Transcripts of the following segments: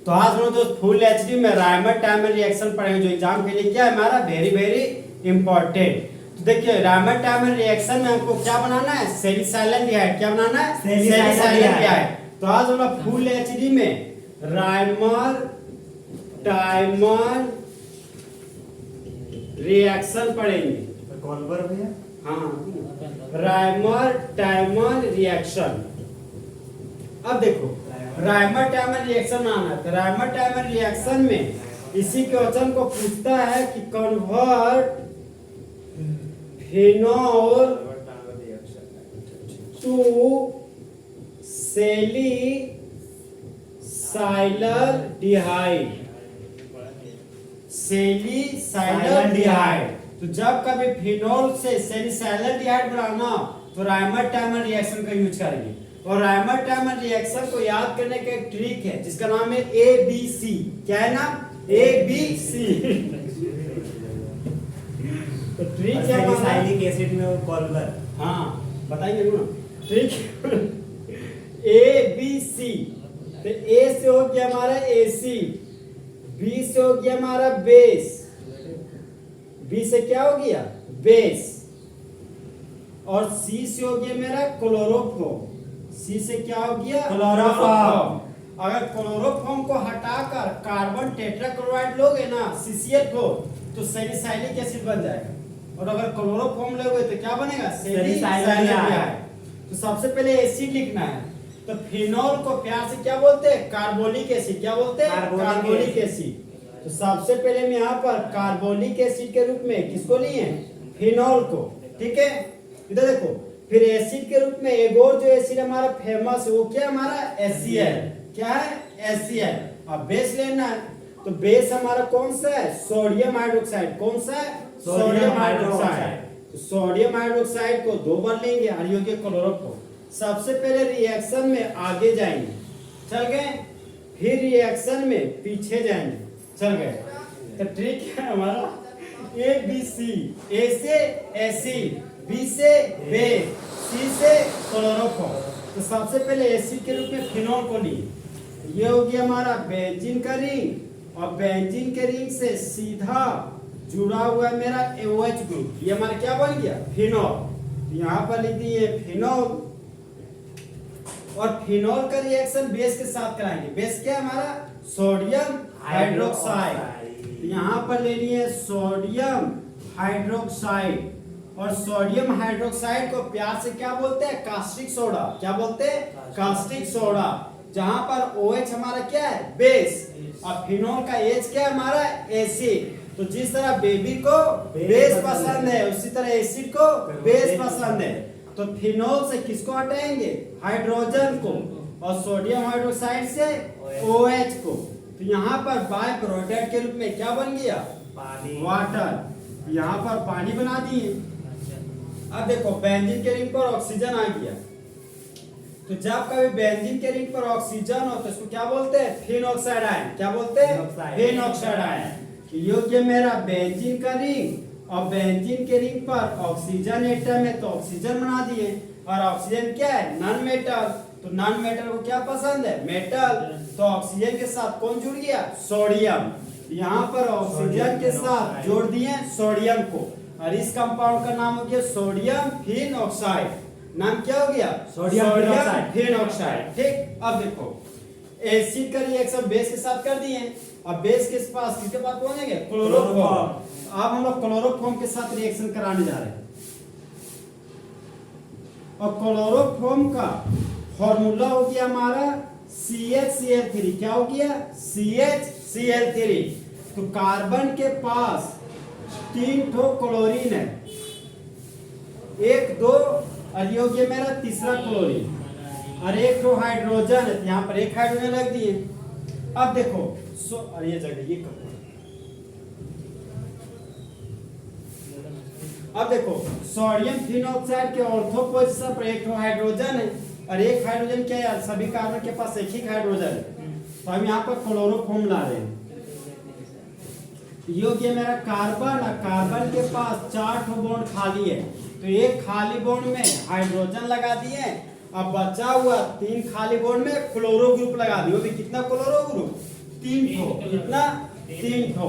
तो आज हम लोग दोस्त फुल एचडी में रायमंड टाइमर रिएक्शन पढ़ेंगे जो एग्जाम के लिए क्या है हमारा वेरी वेरी इंपॉर्टेंट। तो देखिए रायमंड टाइमर रिएक्शन में हमको क्या बनाना है, सेलिसाइलेंडिहाइड। क्या बनाना है, सेलिसाइलेंडिहाइड। तो आज हम लोग फुल एचडी में रायमंड टाइमर रिएक्शन पढ़ेंगे। कॉलबर भैया, हाँ रायमंड टाइमर रिएक्शन। अब देखो रायमंड टाइमर रिएक्शन आना है तो रायमंड टाइमर रिएक्शन में इसी क्वेश्चन को पूछता है कि कन्वर्ट फिनोल टू सेलिसाइलेंडिहाइड। सेलिसाइलेंडिहाइड। तो जब कभी फिनोल से सेलिसाइलेंडिहाइड बनाना तो रायमंड टाइमर रिएक्शन का यूज करेंगे। और रायमंड टाइमर रिएक्शन को याद करने का एक ट्रिक है जिसका नाम है ABC। क्या है नाम, ABC। तो ट्रिक है सेलिसाइलिक एसिड में कॉलबर। हाँ बताएंगे ना ट्रिक। ABC। तो A से हो गया हमारा AC, B से हो गया हमारा बेस, B से क्या हो गया बेस, और C से हो गया मेरा क्लोरोफॉर्म। C से क्या हो गया क्लोरोफॉर्म। अगर क्लोरोफॉर्म को हटाकर कार्बन टेट्राक्लोराइड लोगे ना CCl4 तो सेलिसाइलिक एसिड बन जाएगा। और अगर क्लोरोफॉर्म लोगे तो क्या बनेगा, सेलिसाइलेंडिहाइड। तो सबसे पहले एसिड लिखना है तो फिनोल को प्यार से क्या बोलते हैं, कार्बोलिक एसिड। क्या बोलते हैं, कार्बोलिक एसिड। तो सबसे पहले हम यहाँ पर कार्बोलिक एसिड के रूप में किसको लिए, फिनोल को। ठीक है, इधर देखो फिर एसिड के रूप में एक और जो एसिड हमारा फेमस है वो क्या हमारा HCl। क्या है HCl। अब बेस लेना है तो बेस हमारा कौन सा है, सोडियम हाइड्रोक्साइड। कौन सा है, सोडियम हाइड्रोक्साइड। तो सोडियम हाइड्रोक्साइड को दो बार लेंगे और ये हो गया क्लोरोफॉर्म। सबसे पहले रिएक्शन में आगे जाएंगे, चल गए, फिर रिएक्शन में पीछे जाएंगे, चल गए। तो ट्रिक है हमारा ABC। A से एसिड, B से बेस, C से क्लोरोफॉर्म। तो सबसे पहले एसिड के रूप में फिनोल को लिए, ये हो गया हमारा बेंजीन का रिंग, और बेंजीन के रिंग से सीधा जुड़ा हुआ है मेरा OH ग्रुप। ये हमारा क्या बन गया, फिनोल। यहाँ पर लिख दिए फिनोल। और फिनोल का रिएक्शन बेस के साथ कराएंगे। बेस क्या है हमारा, सोडियम हाइड्रोक्साइड। यहाँ पर ले लिए सोडियम हाइड्रोक्साइड। और सोडियम हाइड्रोक्साइड को प्यार से क्या बोलते हैं, कास्टिक सोडा। क्या बोलते हैं, कास्टिक सोडा। जहां पर OH हमारा क्या है, बेस, और फिनोल का H क्या है हमारा, एसिड। तो जिस तरह बेबी को बेस पसंद है उसी तरह एसिड को बेस पसंद है। तो फिनोल से किसको हटाएंगे, हाइड्रोजन को, और सोडियम हाइड्रोक्साइड से OH को। तो यहाँ पर बाय प्रोडक्ट के रूप में क्या बन गया, पानी, वाटर। यहाँ पर पानी बना दिए। अब देखो बेंजीन के रिंग पर ऑक्सीजन आ गया। तो जब कभी बेंजीन के रिंग पर ऑक्सीजन हो तो इसको क्या बोलते हैं, फिन ऑक्साइड आयन। क्या बोलते हैं, फिन ऑक्साइड आयन। ये मेरा बेंजीन का रिंग, और बेंजीन के रिंग पर ऑक्सीजन एटम है तो ऑक्सीजन बना दिए। और ऑक्सीजन क्या है, नॉन मेटल। तो नॉन मेटल को क्या पसंद है, मेटल। तो ऑक्सीजन के साथ कौन जुड़ गया, सोडियम। यहाँ पर ऑक्सीजन के साथ जोड़ दिए सोडियम को, और इस कंपाउंड का नाम हो गया सोडियम फिन ऑक्साइड। नाम क्या हो गया, सोडियम फिन ऑक्साइड। ठीक, अब देखो एसिड का रिएक्शन बेस के साथ कर दिए। अब बेस के पास किसके पास पहुंचेंगे, क्लोरोफॉर्म। अब हम लोग क्लोरोफॉर्म के साथ रिएक्शन कराने जा रहे हैं। और क्लोरोफॉर्म का फॉर्मूला हो गया हमारा CHCl3। क्या हो गया, CHCl3। तो कार्बन के पास 3 ठो क्लोरीन है, 1 2, और ये हो गया मेरा तीसरा क्लोरीन, और 1 ठो हाइड्रोजन है। यहाँ पर 1 हाइड्रोजन रख दिए। अब देखो और ये जगह ये कब, अब देखो सोडियम फिनॉक्साइड के ऑर्थो पोजीशन पर 1 हाइड्रोजन है, और 1 हाइड्रोजन क्या है, सभी कार्बन के पास एक ही हाइड्रोजन है। तो हम यहाँ पर क्लोरोफॉर्म ला रहे हैं। ये हो गया मेरा कार्बन, और कार्बन के पास 4 ठो बॉन्ड खाली है। तो एक खाली बॉन्ड में हाइड्रोजन लगा दिए, अब बचा हुआ 3 खाली बॉन्ड में क्लोरो ग्रुप लगा दिए। वो भी कितना क्लोरो ग्रुप, तीन ठो, कितना? तीन ठो।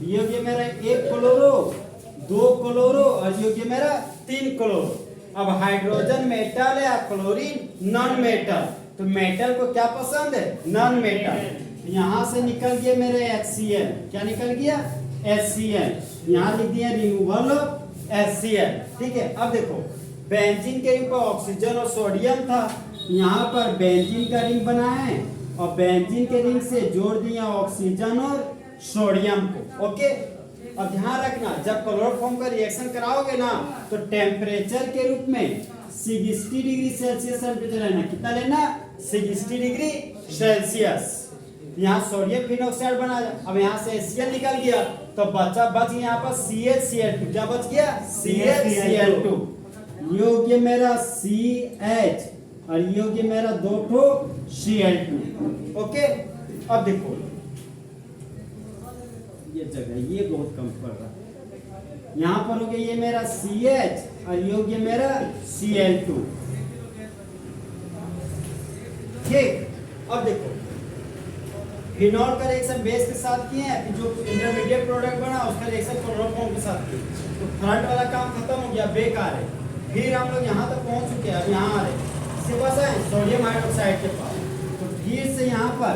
ये हो गया मेरा एक क्लोरो, दो क्लोरो, और ये हो गया मेरा तीन क्लोरो। अब हाइड्रोजन मेटल है या क्लोरीन नॉन मेटल, तो मेटल को क्या पसंद है? Non metal. यहां से निकल गया मेरे HCl, क्या निकल गया? HCl। यहां लिख दिया रिमूवल ऑफ HCl, ठीक है। अब देखो बेंजीन के रिंग पर ऑक्सीजन और सोडियम था, यहाँ पर बेंजीन का रिंग बना है और बेंजीन के रिंग से जोड़ दिया ऑक्सीजन और सोडियम को। ओके, अब ध्यान रखना जब क्लोरोफॉर्म का रिएक्शन कराओगे ना तो टेम्परेचर के रूप में 60 डिग्री सेल्सियस टेम्परेचर लेना। कितना लेना? 60 डिग्री सेल्सियस। यहाँ सोडियम फिनॉक्साइड बना। अब यहाँ से HCl निकल गया तो बच यहाँ पर CH क्या बच गया? CH ये हो गया मेरा CH और ये हो गया मेरा दो ठो Cl2। ओके, अब देखो ये जगह ये बहुत कम पड़ रहा है। यहाँ पर हो गया ये मेरा CH और ये हो गया मेरा Cl2। ठीक, अब देखो फिनॉल का रिएक्शन बेस के साथ किए हैं, फिर जो इंटरमीडिएट प्रोडक्ट बना उसका रिएक्शन क्लोरोफॉर्म के साथ किए, तो फ्रंट वाला काम खत्म हो गया, बेकार है। फिर हम लोग यहाँ तक पहुँच चुके हैं, अब यहाँ आ रहे इसके पास है सोडियम हाइड्रोक्साइड के पास, तो फिर से यहाँ पर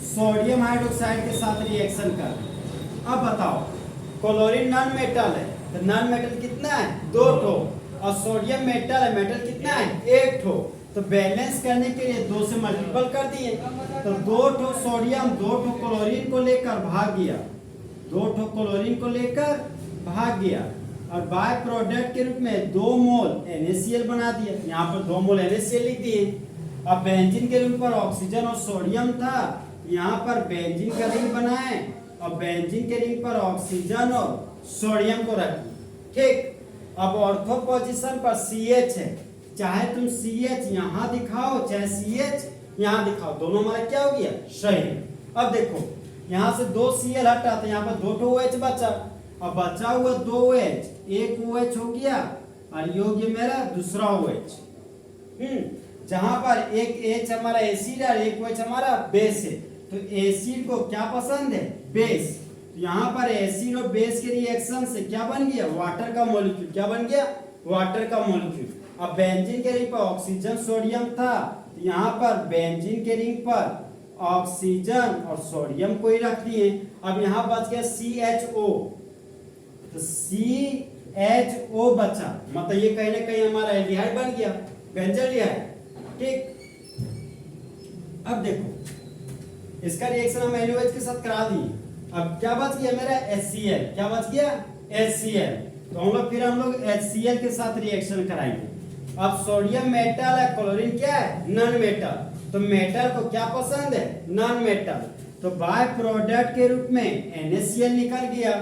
सोडियम हाइड्रोक्साइड के साथ रिएक्शन कर। अब बताओ क्लोरीन नॉन मेटल है तो नॉन मेटल कितना है? दो ठो, और सोडियम मेटल है, मेटल कितना है? एक ठो। तो बैलेंस करने के लिए 2 से मल्टीपल कर दिए, तो दो ठो सोडियम दो ठो क्लोरीन को लेकर भाग गया, दो ठो क्लोरीन को लेकर भाग गया, और बाय प्रोडक्ट के रूप में 2 मोल NaCl बना दिया। यहाँ पर 2 मोल NaCl लिख दिए। अब बेंजीन के रूप पर ऑक्सीजन और सोडियम था, यहाँ पर बेंजीन का रिंग बनाए और बेंजीन के रिंग पर ऑक्सीजन और सोडियम को रख दिया। ठीक, अब ऑर्थो पोजीशन पर CH है, चाहे तुम CH यहाँ दिखाओ चाहे CH यहाँ दिखाओ, दोनों हमारा क्या हो गया? सही। अब देखो यहाँ से 2 Cl हटा तो यहाँ पर 2 ठो OH बचा, अब बचा हुआ 2 OH, एक OH हो गया और ये हो गया मेरा दूसरा OH। जहां पर एक H हमारा एसिड है और एक OH हमारा बेस है, तो एसिड को क्या पसंद है? बेस। तो यहाँ पर एसिड और बेस के रिएक्शन से क्या बन गया? वाटर का मॉलिक्यूल। क्या बन गया? वाटर का मॉलिक्यूल। अब बेंजीन के रिंग पर ऑक्सीजन सोडियम था, तो यहाँ पर बेंजीन के रिंग पर ऑक्सीजन और सोडियम को ही रख दिए। अब यहाँ बच गया CHO, तो CHO बचा, मतलब ये कहीं ना कहीं हमारा एल्डिहाइड बन गया, बेंजल एल्डिहाइड। ठीक, अब देखो इसका रिएक्शन हम NaOH के साथ करा दिए। अब क्या बच गया मेरा? HCl। क्या बच गया? HCl। तो हम लोग HCl के साथ रिएक्शन कराएंगे। अब सोडियम मेटल है, क्लोरीन क्या है? नॉन मेटल, तो मेटल को क्या पसंद है? नॉन मेटल, तो बाय प्रोडक्ट के रूप में NaCl निकल गया।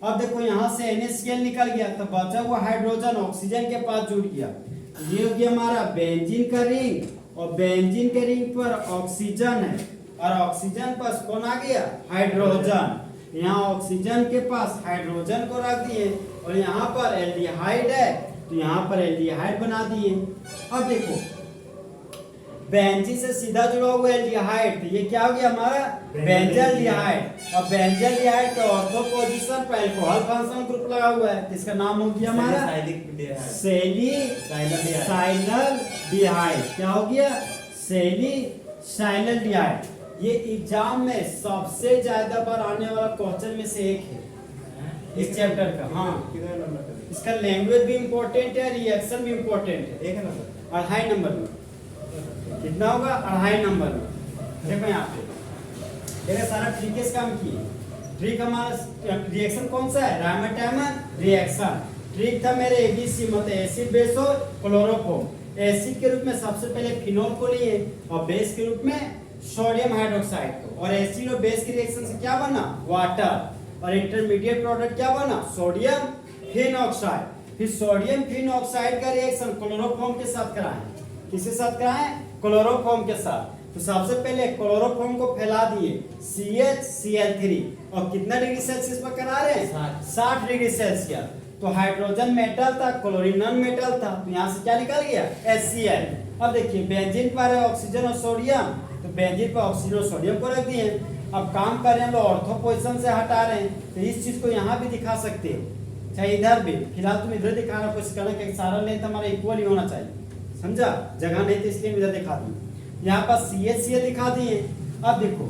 अब देखो यहाँ से NaCl निकल गया तो बचा हुआ हाइड्रोजन ऑक्सीजन के पास जुड़ गया, ये हो गया हमारा बेंजीन का रिंग, और बेंजीन के रिंग पर ऑक्सीजन है और ऑक्सीजन पर कौन आ गया? हाइड्रोजन। यहाँ ऑक्सीजन के पास हाइड्रोजन को रख दिए और यहाँ पर एल्डिहाइड है तो यहाँ पर एल्डिहाइड बना दिए। अब देखो बेंजीन से सीधा जुड़ा हुआ एल्डिहाइड, तो ये क्या हो गया हमारा? Benzyl aldehyde. और बेंजल एल्डिहाइड का ऑर्थो पोजीशन पर अल्कोहल फंक्शनल ग्रुप लगा हुआ है, तो इसका नाम हो गया हमारा सैलिसाइलडिहाइड। क्या हो गया? सैलिसाइलडिहाइड। ये एग्जाम में सबसे ज्यादा बार आने वाला क्वेश्चन में से एक है इस चैप्टर का। हाँ, इसका लैंग्वेज भी इम्पोर्टेंट है, रिएक्शन भी इम्पोर्टेंट है। एक नंबर 2.5 नंबर में कितना होगा? 2.5 नंबर में। देखो यहाँ पे मेरे सारा ट्रिकेस काम किए। ट्रिक हमारा रिएक्शन कौन सा है? रायमाटाइमर रिएक्शन। ट्रिक था मेरे ABC, मतलब एसिड बेस और क्लोरोफॉर्म। एसिड के रूप में सबसे पहले फिनॉल को लिए और बेस के रूप में सोडियम हाइड्रोक्साइड को, और एसिड और बेस के रिएक्शन से क्या बना? वाटर। और इंटरमीडिएट प्रोडक्ट क्या बना? Sodium phenoxide. फिर सोडियम फिनॉक्साइड का रिएक्शन क्लोरोफॉर्म के साथ कराएं। किसके साथ कराएं? क्लोरोफॉर्म के साथ। तो सबसे पहले क्लोरोफॉर्म को फैला दिए CHCl3, और कितना डिग्री सेल्सियस पर करा रहे हैं? 60 डिग्री सेल्सियस। तो हाइड्रोजन मेटल था, क्लोरीन नॉन मेटल था, तो यहाँ से क्या निकल गया? HCl। अब देखिए बेंजीन पर है ऑक्सीजन और सोडियम, तो बेंजीन पर ऑक्सीजन और सोडियम को रख दिए। अब काम कर रहे हैं हम लोग ऑर्थो पोजीशन से हटा रहे हैं, तो इस चीज को यहाँ भी दिखा सकते हो, चाहे इधर भी। फिलहाल तुम इधर दिखाना कोशिश करना कि सारा लेंथ हमारा इक्वल ही होना चाहिए, समझा? जगह नहीं तो इसलिए इधर दिखा दी। यहाँ पर CH दिखा दिए। अब देखो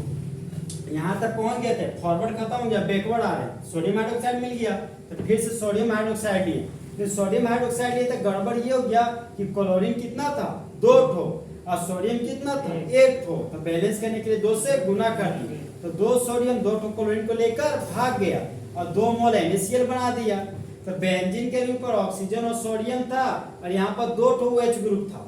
यहाँ तक पहुंच गए थे, फॉरवर्ड खत्म हो गया, बैकवर्ड आ रहे हैं। सोडियम हाइड्रोक्साइड मिल गया तो फिर से सोडियम हाइड्रोक्साइड लिए, तो सोडियम हाइड्रोक्साइड लिए तो गड़बड़ ये हो गया कि क्लोरीन कितना था 2 ठो और सोडियम कितना था 1 ठो, तो बैलेंस करने के लिए 2 से गुना कर दिए, तो 2 सोडियम 2 ठो क्लोरीन को लेकर भाग गया और 2 मोल NaCl बना दिया। तो बेंजीन के ऊपर ऑक्सीजन और सोडियम था और यहाँ पर 2 ठो OH ग्रुप था।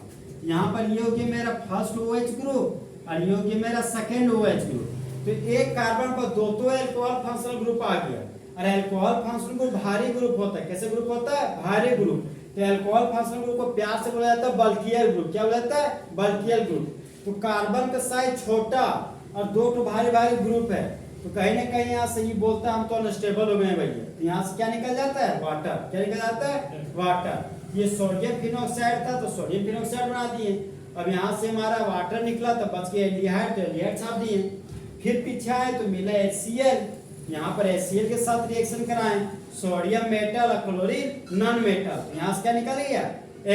यहाँ पर ये हो गया मेरा फर्स्ट OH ग्रुप और ये हो गया मेरा सेकेंड OH ग्रुप। तो एक कार्बन पर 2 अल्कोहल फंक्शनल ग्रुप आ गया और अल्कोहल फंक्शनल ग्रुप भारी ग्रुप होता है। कैसे ग्रुप होता है? भारी ग्रुप। तो अल्कोहल फंक्शनल ग्रुप को प्यार से बोला जाता है बल्कियल ग्रुप। क्या बोला जाता है? बल्कियल ग्रुप। तो कार्बन का साइज छोटा और 2 तो भारी भारी ग्रुप है, तो कहीं ना कहीं यहाँ से ही बोलता है हम तो अनस्टेबल हो गए भैया। तो यहाँ से क्या निकल जाता है? वाटर। क्या निकल जाता है? वाटर। ये सोडियम फिनॉक्साइड था तो सोडियम फिनॉक्साइड बना दिए। अब यहाँ से हमारा वाटर निकला तो बच गया एल्डिहाइड, तो एल्डिहाइड छाप दिए। फिर पीछे आए तो मिला HCl, यहाँ पर HCl के साथ रिएक्शन कराएं, सोडियम मेटल और क्लोरीन नॉन मेटल, यहाँ से क्या निकल गया?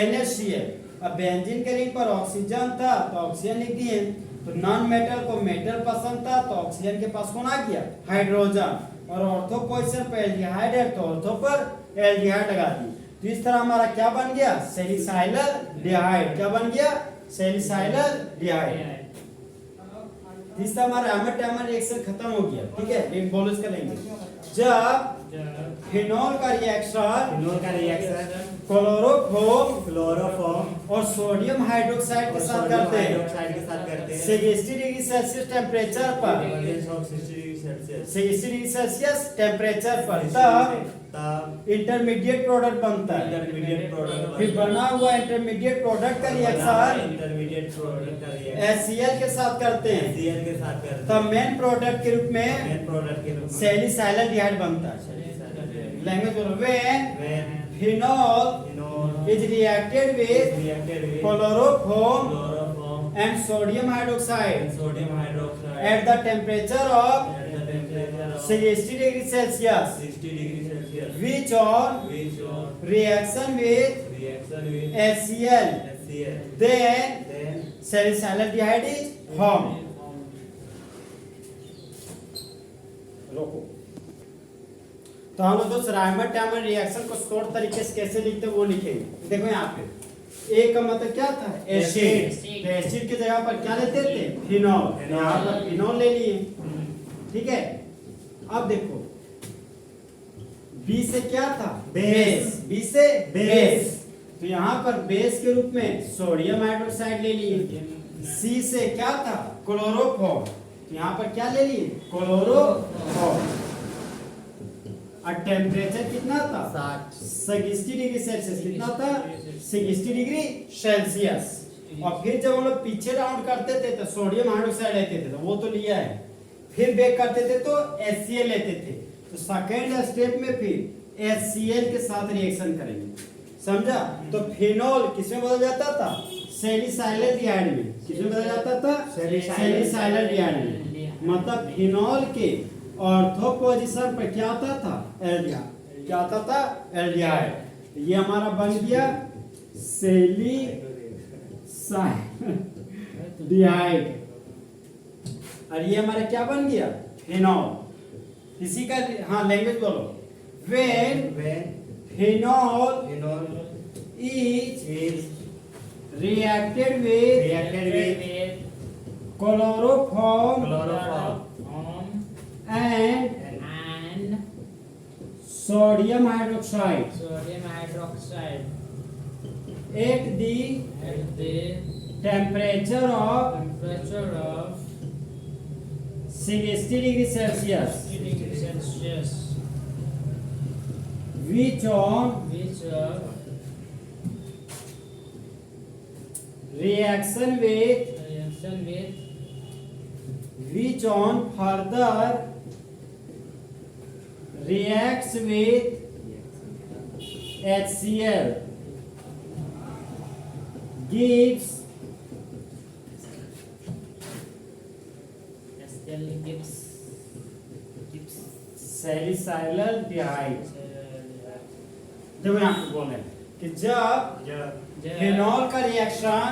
NaCl। अब बेंजीन के रिंग पर ऑक्सीजन था तो ऑक्सीजन लिख दिए, तो नॉन मेटल को मेटल पसंद था तो ऑक्सीजन के पास कौन आ गया? हाइड्रोजन। और ऑर्थो पोजीशन पर एल्डिहाइड है तो ऑर्थो पर एल्डिहाइड लगा दी। तो इस तरह हमारा क्या बन गया? सैलिसाइलर डिहाइड। क्या बन गया? सैलिसाइलर डिहाइड। इस तरह हमारा एमर टैमर रिएक्शन खत्म हो गया। ठीक है, एक बोलस करेंगे। जब फिनोल का रिएक्शन क्लोरोफॉर्म और सोडियम हाइड्रोक्साइड के साथ करते हैं 60 डिग्री सेल्सियस टेम्परेचर पर, 60 डिग्री सेल्सियस टेम्परेचर पर, तब इंटरमीडिएट प्रोडक्ट बनता है। फिर बना हुआ इंटरमीडिएट प्रोडक्ट का रिएक्शन HCl के साथ करते हैं, तब मेन प्रोडक्ट के रूप में सैलिसाइलर डिहाइड बनता है। लैंग्वेज बोलो, when phenol is reacted with chloroform and sodium hydroxide at the temperature of 60 degree Celsius, which on reaction with HCl, then salicylaldehyde is formed. रोको। तो हम लोग दोस्त राइमर टैमर रिएक्शन को शॉर्ट तरीके से कैसे लिखते हैं वो लिखेंगे। देखो यहाँ पे ए का मतलब क्या था? एसिड। तो एसिड की जगह पर क्या लेते थे? फिनॉल। यहाँ पर फिनॉल ले लिए। ठीक है, अब देखो बी से क्या था? बेस। बी से बेस, तो यहाँ पर बेस के रूप में सोडियम हाइड्रोक्साइड ले लिए। सी से क्या था? क्लोरोफॉर्म, तो यहाँ पर क्या ले लिए? क्लोरोफॉर्म। और टेम्परेचर कितना था? 60 डिग्री सेल्सियस। कितना था? 60 डिग्री सेल्सियस। और फिर जब हम लोग पीछे राउंड करते थे तो सोडियम हाइड्रोक्साइड लेते थे, तो वो तो लिया है। फिर बैक करते थे तो HCl लेते थे। तो सेकेंड स्टेप में फिर HCl के साथ रिएक्शन करेंगे, समझा? तो फिनॉल किसमें बदल जाता था? सैलिसाइलर डिहाइड में। किसमें बदल जाता था? सैलिसाइलर डिहाइड में। मतलब फिनॉल के ऑर्थो पोजीशन पर क्या आता था? एल्डिहाइड। क्या आता था? एल्डिहाइड। ये हमारा बन गया सैलिसाइलर डिहाइड और ये हमारा क्या बन गया? फिनॉल। इसी का हाँ लैंग्वेज बोलो, when phenol is reacted with chloroform and sodium hydroxide at the temperature of 60 degree Celsius, which on reaction with which on further reacts with HCl gives सैलिसाइलडिहाइड। जब मैं आपको बोले कि जब जब फिनॉल का रिएक्शन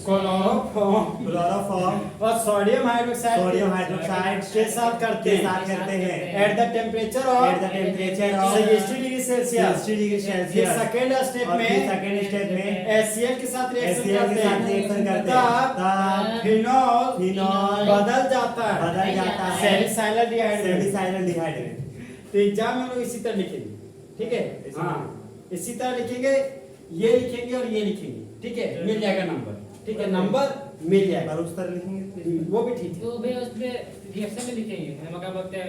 क्लोरोफॉर्म क्लोरोफॉर्म और सोडियम सोडियम हाइड्रोक्साइड के साथ करते हैं at the temperature at the temperature of 60 degree Celsius. 60 degree फिर सेल्सियस सेकेंड स्टेप में सेकंड स्टेप में HCl के साथ रिएक्शन HCl के करते साथ रिएक्शन हैं करते हैं तब फिनॉल फिनॉल बदल जाता है है सैलिसाइलडिहाइड में। सैलिसाइलडिहाइड में। तो एग्जाम में लोग इसी तरह लिखेंगे, ठीक है? इसी हाँ, इसी तरह लिखेंगे, ये लिखेंगे और ये लिखेंगे, ठीक है? मिल जाएगा नंबर, ठीक है? नंबर मिल जाएगा, और उस तरह लिखेंगे वो भी ठीक है। तो भाई उसमें रिएक्शन में लिखेंगे हम क्या बोलते हैं